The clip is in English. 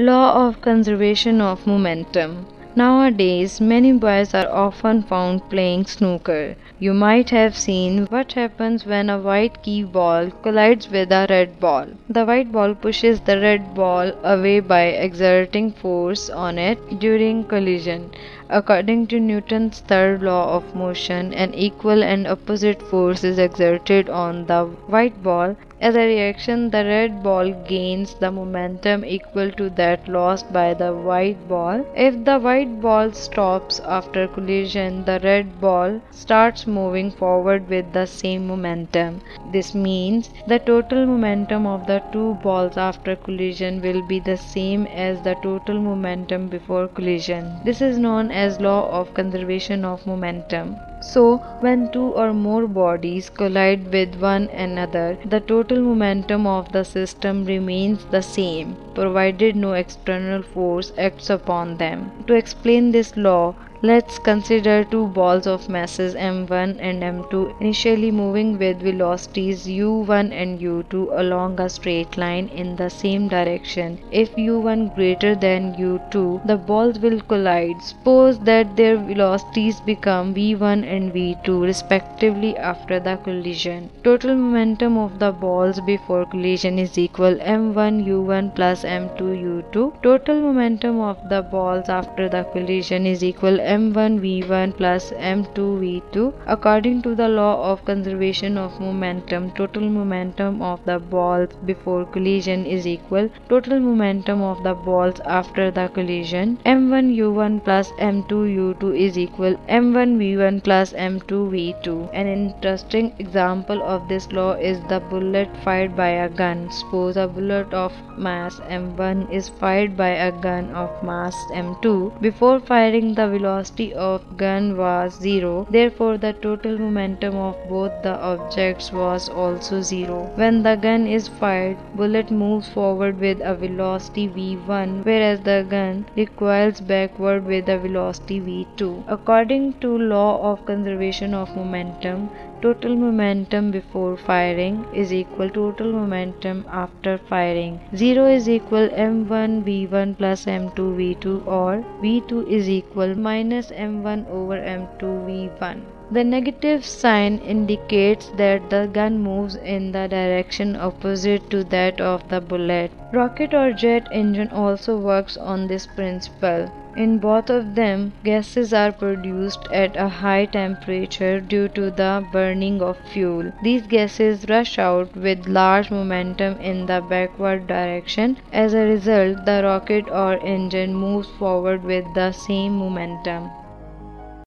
Law of conservation of momentum. Nowadays, many boys are often found playing snooker. You might have seen what happens when a white key ball collides with a red ball. The white ball pushes the red ball away by exerting force on it during collision. According to Newton's third law of motion, an equal and opposite force is exerted on the white ball. As a reaction, the red ball gains the momentum equal to that lost by the white ball. If the white ball stops after collision, the red ball starts moving forward with the same momentum. This means the total momentum of the two balls after collision will be the same as the total momentum before collision. This is known as law of conservation of momentum. So, when two or more bodies collide with one another, the total momentum of the system remains the same, provided no external force acts upon them. To explain this law, let's consider two balls of masses m1 and m2 initially moving with velocities u1 and u2 along a straight line in the same direction. If u1 greater than u2, the balls will collide. Suppose that their velocities become v1 and v2 respectively after the collision. Total momentum of the balls before collision is equal m1 u1 plus m2 u2. Total momentum of the balls after the collision is equal m1 v1 plus m2 v2. According to the law of conservation of momentum, total momentum of the balls before collision is equal total momentum of the balls after the collision. m1 u1 plus m2 u2 is equal m1 v1 plus m2 v2. An interesting example of this law is the bullet fired by a gun. Suppose a bullet of mass m1 is fired by a gun of mass m2. Before firing, the velocity of gun was 0. Therefore, the total momentum of both the objects was also 0. When the gun is fired, bullet moves forward with a velocity v1, whereas the gun recoils backward with a velocity v2. According to law of conservation of momentum, total momentum before firing is equal total momentum after firing. 0 is equal m1 v1 plus m2 v2, or v2 is equal minus m1 over m2 v1. The negative sign indicates that the gun moves in the direction opposite to that of the bullet. Rocket or jet engine also works on this principle. In both of them, gases are produced at a high temperature due to the burning of fuel. These gases rush out with large momentum in the backward direction. As a result, the rocket or engine moves forward with the same momentum.